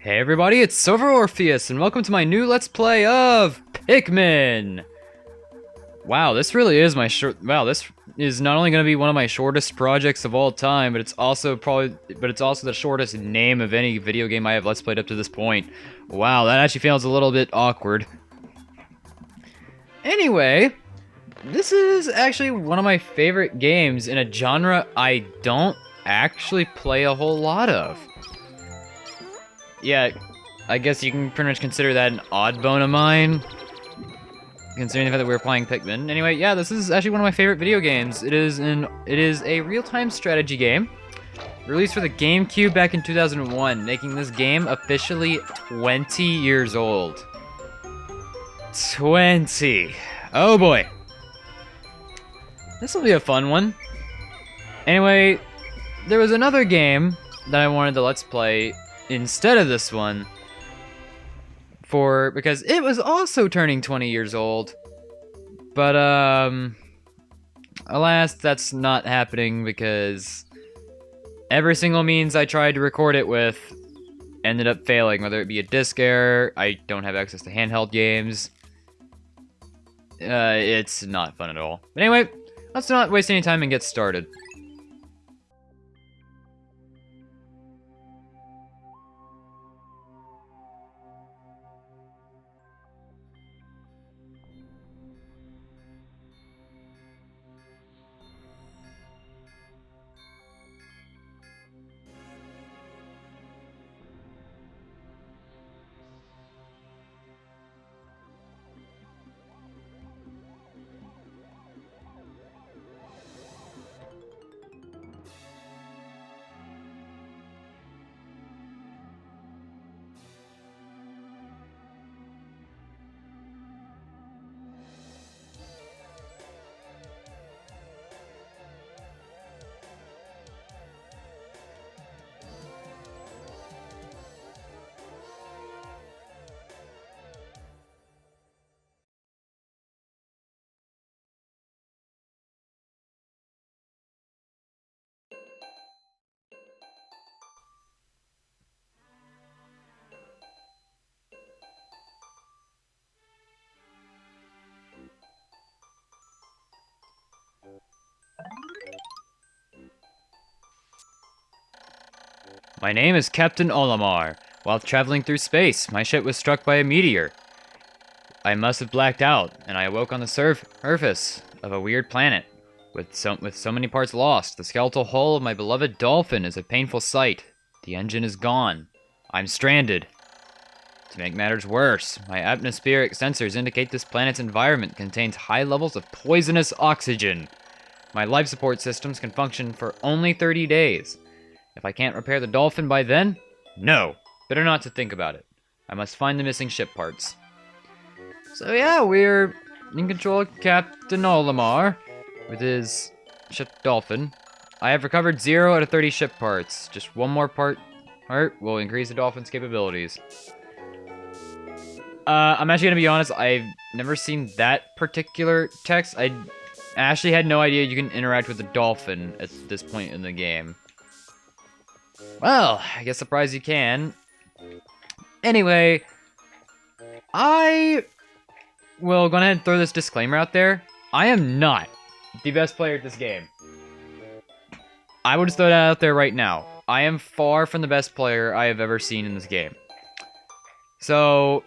Hey everybody, it's Silver Orpheus, and welcome to my new Let's Play of Pikmin! Wow, this really is my this is not only going to be one of my shortest projects of all time, but it's also the shortest name of any video game I have Let's Played up to this point. Wow, that actually feels a little bit awkward. Anyway, this is actually one of my favorite games in a genre I don't actually play a whole lot of. Yeah, I guess you can pretty much consider that an odd bone of mine, considering the fact that we were playing Pikmin. Anyway, yeah, this is actually one of my favorite video games. It is a real-time strategy game, released for the GameCube back in 2001, making this game officially 20 years old. 20. Oh boy. This will be a fun one. Anyway, there was another game that I wanted to Let's Play instead of this one, because it was also turning 20 years old, but alas, that's not happening because every single means I tried to record it with ended up failing, whether it be a disc error, I don't have access to handheld games. It's not fun at all. But anyway, let's not waste any time and get started. My name is Captain Olimar. While traveling through space, my ship was struck by a meteor. I must have blacked out, and I awoke on the surface of a weird planet. With so many parts lost, the skeletal hull of my beloved dolphin is a painful sight. The engine is gone. I'm stranded. To make matters worse, my atmospheric sensors indicate this planet's environment contains high levels of poisonous oxygen. My life support systems can function for only 30 days. If I can't repair the dolphin by then, no, better not to think about it. I must find the missing ship parts. So yeah, we're in control of Captain Olimar with his ship Dolphin. I have recovered 0 out of 30 ship parts. Just one more part will increase the Dolphin's capabilities. I'm actually gonna be honest, I've never seen that particular text. I actually had no idea you can interact with the Dolphin at this point in the game. Well, I guess surprised you can. Anyway, I will go ahead and throw this disclaimer out there. I am not the best player at this game. I will just throw that out there right now. I am far from the best player I have ever seen in this game. So,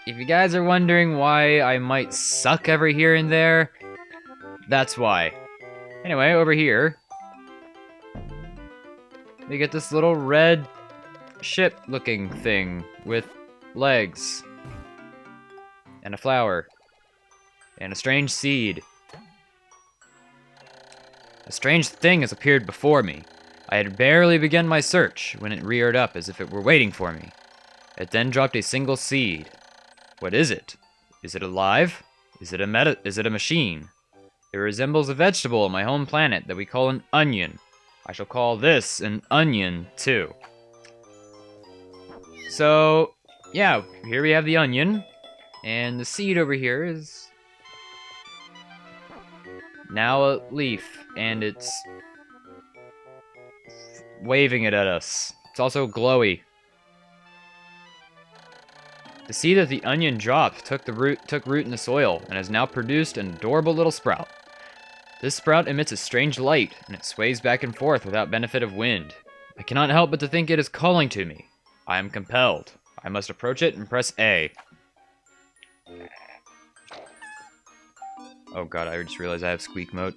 if you guys are wondering why I might suck every here and there, that's why. Anyway, over here, we get this little red ship-looking thing with legs, and a flower, and a strange seed. A strange thing has appeared before me. I had barely begun my search when it reared up as if it were waiting for me. It then dropped a single seed. What is it? Is it alive? Is it a machine? It resembles a vegetable on my home planet that we call an onion. I shall call this an onion, too. So, yeah, here we have the onion, and the seed over here is now a leaf, and it's waving it at us. It's also glowy. The seed that the onion dropped took root in the soil and has now produced an adorable little sprout. This sprout emits a strange light, and it sways back and forth without benefit of wind. I cannot help but to think it is calling to me. I am compelled. I must approach it and press A. Oh god, I just realized I have squeak mode.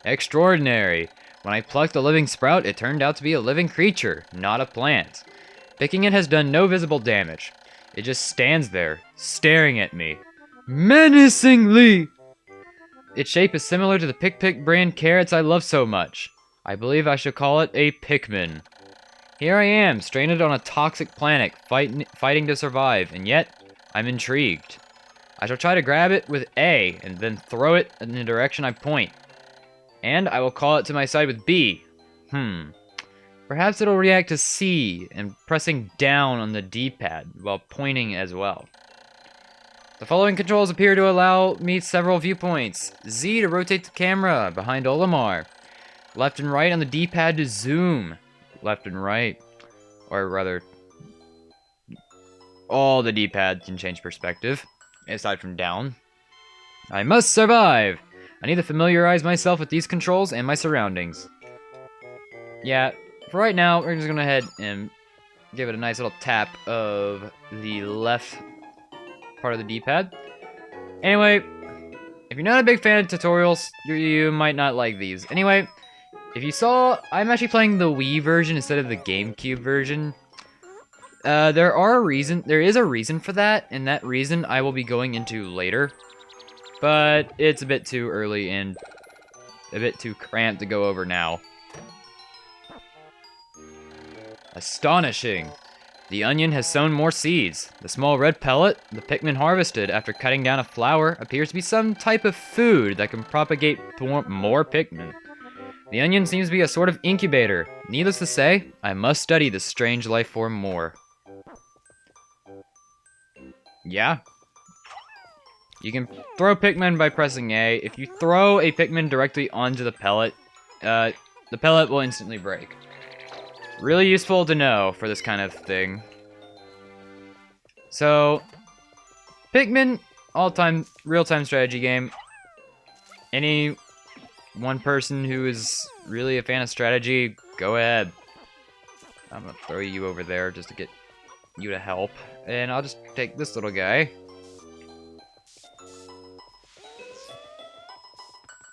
Extraordinary! When I plucked the living sprout, it turned out to be a living creature, not a plant. Picking it has done no visible damage. It just stands there, staring at me. Menacingly! Its shape is similar to the Pick brand carrots I love so much. I believe I should call it a Pikmin. Here I am, stranded on a toxic planet, fighting to survive, and yet, I'm intrigued. I shall try to grab it with A, and then throw it in the direction I point. And I will call it to my side with B. Perhaps it'll react to C, and pressing down on the D-pad, while pointing as well. The following controls appear to allow me several viewpoints. Z to rotate the camera behind Olimar. Left and right on the D-pad to zoom. Left and right. Or rather, all the D-pad can change perspective, aside from down. I must survive! I need to familiarize myself with these controls and my surroundings. Yeah, for right now, we're just gonna go ahead and give it a nice little tap of the left part of the D-pad. Anyway, if you're not a big fan of tutorials, you might not like these. Anyway, if you saw, I'm actually playing the Wii version instead of the GameCube version. There is a reason for that, and that reason I will be going into later. But it's a bit too early and a bit too cramped to go over now. Astonishing! The onion has sown more seeds. The small red pellet the Pikmin harvested after cutting down a flower appears to be some type of food that can propagate more Pikmin. The onion seems to be a sort of incubator. Needless to say, I must study this strange life form more. Yeah. You can throw Pikmin by pressing A. If you throw a Pikmin directly onto the pellet, the pellet will instantly break. Really useful to know for this kind of thing. So, Pikmin, all-time, real-time strategy game. Any one person who is really a fan of strategy, go ahead. I'm gonna throw you over there just to get you to help. And I'll just take this little guy.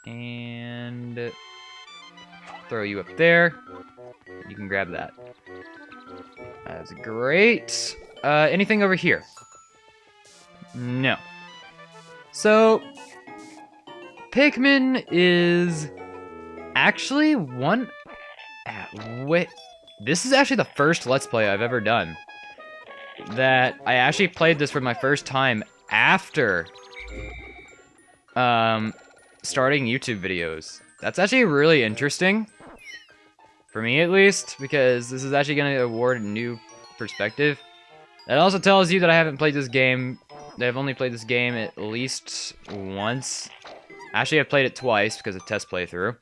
And throw you up there. You can grab that. That's great. Anything over here? No. So, Pikmin is actually one... Wait, this is actually the first Let's Play I've ever done. That I actually played this for my first time after starting YouTube videos. That's actually really interesting. For me, at least, because this is actually going to award a new perspective. That also tells you that I haven't played this game, that I've only played this game at least once. Actually, I've played it twice because of test playthrough.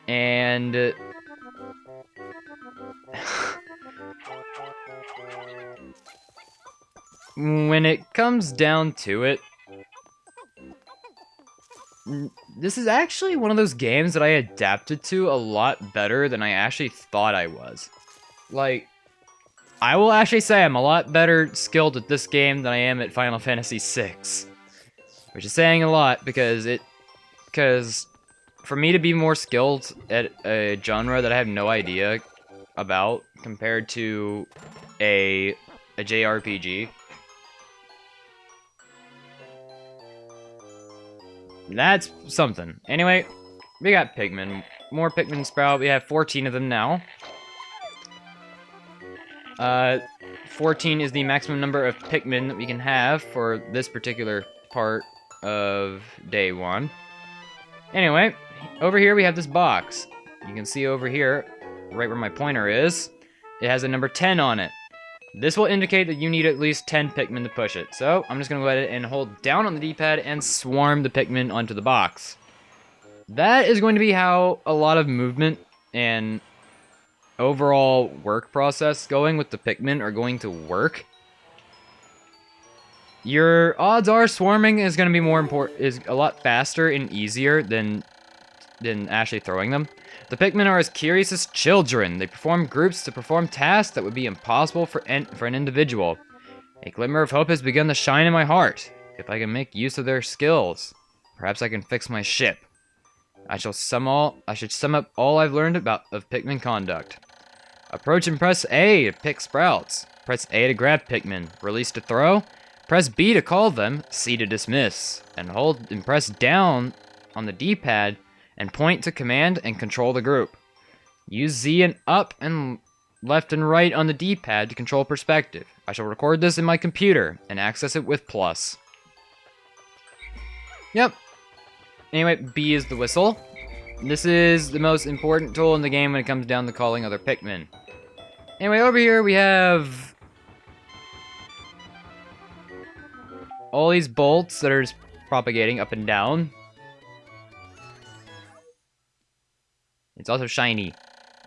And... when it comes down to it, this is actually one of those games that I adapted to a lot better than I actually thought I was. Like, I will actually say I'm a lot better skilled at this game than I am at Final Fantasy VI. Which is saying a lot, because for me to be more skilled at a genre that I have no idea about, compared to a JRPG, that's something. Anyway, we got Pikmin. More Pikmin sprout. We have 14 of them now. 14 is the maximum number of Pikmin that we can have for this particular part of day 1. Anyway, over here we have this box. You can see over here, right where my pointer is, it has a number 10 on it. This will indicate that you need at least 10 Pikmin to push it. So, I'm just going to go ahead and hold down on the D-pad and swarm the Pikmin onto the box. That is going to be how a lot of movement and overall work process going with the Pikmin are going to work, your odds are swarming is going to be more important, is a lot faster and easier than actually throwing them. The Pikmin are as curious as children. They perform groups to perform tasks that would be impossible for an individual. A glimmer of hope has begun to shine in my heart. If I can make use of their skills, perhaps I can fix my ship. I should sum up all I've learned of Pikmin conduct. Approach and press A to pick sprouts. Press A to grab Pikmin. Release to throw. Press B to call them. C to dismiss. And hold and press down on the D-pad and point to command and control the group. Use Z and up and left and right on the D-pad to control perspective. I shall record this in my computer and access it with plus. Yep. Anyway, B is the whistle. This is the most important tool in the game when it comes down to calling other Pikmin. Anyway, over here we have all these bolts that are just propagating up and down. It's also shiny.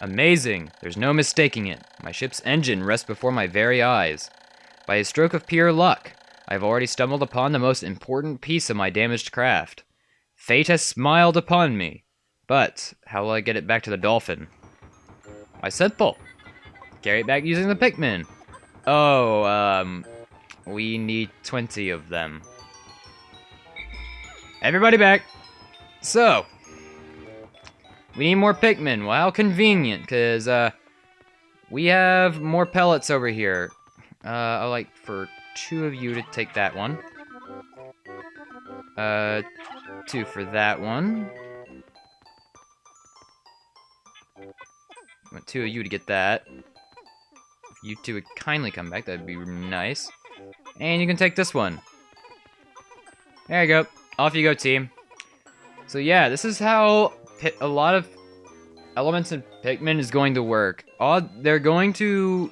Amazing. There's no mistaking it. My ship's engine rests before my very eyes. By a stroke of pure luck, I've already stumbled upon the most important piece of my damaged craft. Fate has smiled upon me. But, how will I get it back to the dolphin? Why, simple. Carry it back using the Pikmin. Oh, we need 20 of them. Everybody back. So, we need more Pikmin. Well, how convenient, because, we have more pellets over here. I'd like for 2 of you to take that one. 2 for that one. I want 2 of you to get that. If you 2 would kindly come back, that'd be nice. And you can take this one. There you go. Off you go, team. So yeah, this is how a lot of elements in Pikmin is going to work. They're going to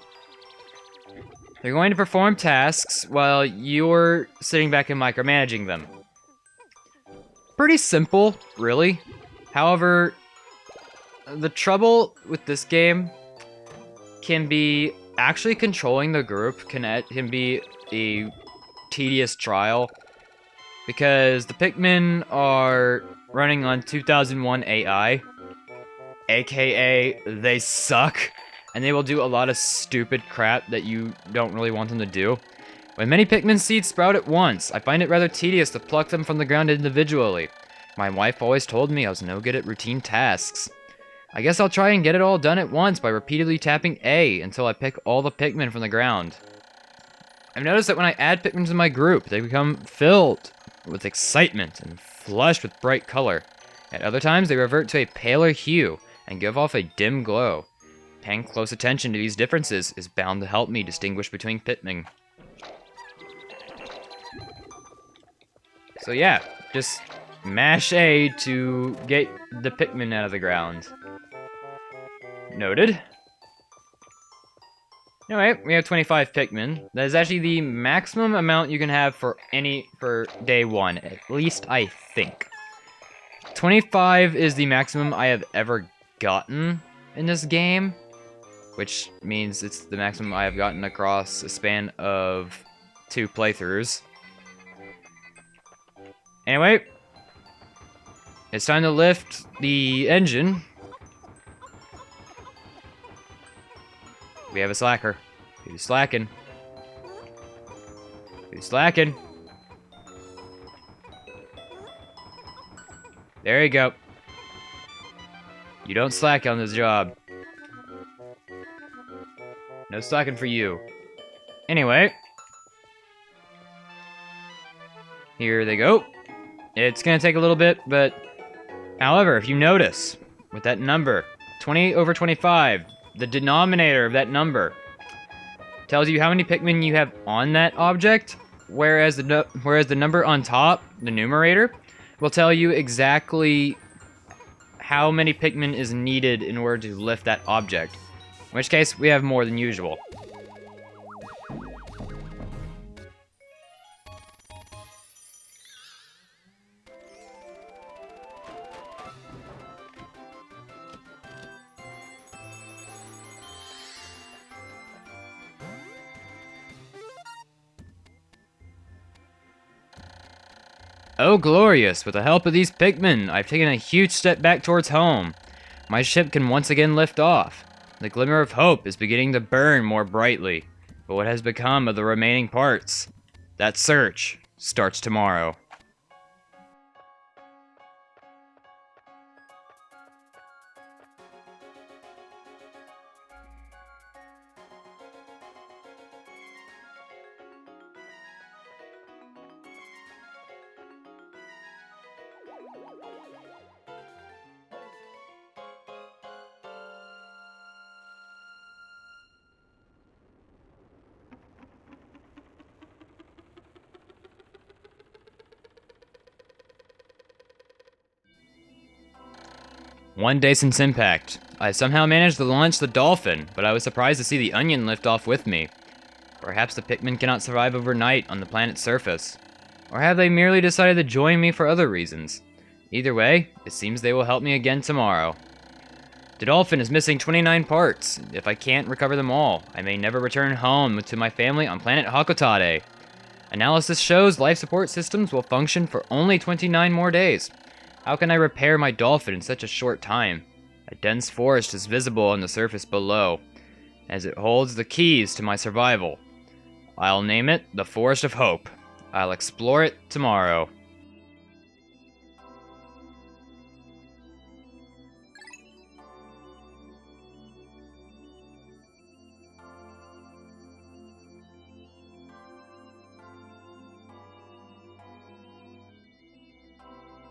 perform tasks while you're sitting back and micromanaging them. Pretty simple, really. However, the trouble with this game can be actually controlling the group can be a tedious trial, because the Pikmin are running on 2001 AI, aka they suck, and they will do a lot of stupid crap that you don't really want them to do. When many Pikmin seeds sprout at once, I find it rather tedious to pluck them from the ground individually. My wife always told me I was no good at routine tasks. I guess I'll try and get it all done at once by repeatedly tapping A until I pick all the Pikmin from the ground. I've noticed that when I add Pikmin to my group, they become filled with excitement and flushed with bright color. At other times, they revert to a paler hue and give off a dim glow. Paying close attention to these differences is bound to help me distinguish between Pikmin. So yeah, just mash A to get the Pikmin out of the ground. Noted. Anyway, we have 25 Pikmin. That is actually the maximum amount you can have for day 1, at least I think. 25 is the maximum I have ever gotten in this game, which means it's the maximum I have gotten across a span of 2 playthroughs. Anyway, it's time to lift the engine. We have a slacker. Who's slacking? Who's slacking? There you go. You don't slack on this job. No slacking for you. Anyway. Here they go. It's gonna take a little bit, but however, if you notice, with that number, 20 over 25, the denominator of that number tells you how many Pikmin you have on that object, whereas the number on top, the numerator, will tell you exactly how many Pikmin is needed in order to lift that object. In which case, we have more than usual. Oh, glorious! With the help of these Pikmin, I've taken a huge step back towards home. My ship can once again lift off. The glimmer of hope is beginning to burn more brightly. But what has become of the remaining parts? That search starts tomorrow. One day since impact. I somehow managed to launch the dolphin, but I was surprised to see the onion lift off with me. Perhaps the Pikmin cannot survive overnight on the planet's surface. Or have they merely decided to join me for other reasons? Either way, it seems they will help me again tomorrow. The dolphin is missing 29 parts. If I can't recover them all, I may never return home to my family on planet Hakotate. Analysis shows life support systems will function for only 29 more days. How can I repair my dolphin in such a short time? A dense forest is visible on the surface below, as it holds the keys to my survival. I'll name it the Forest of Hope. I'll explore it tomorrow.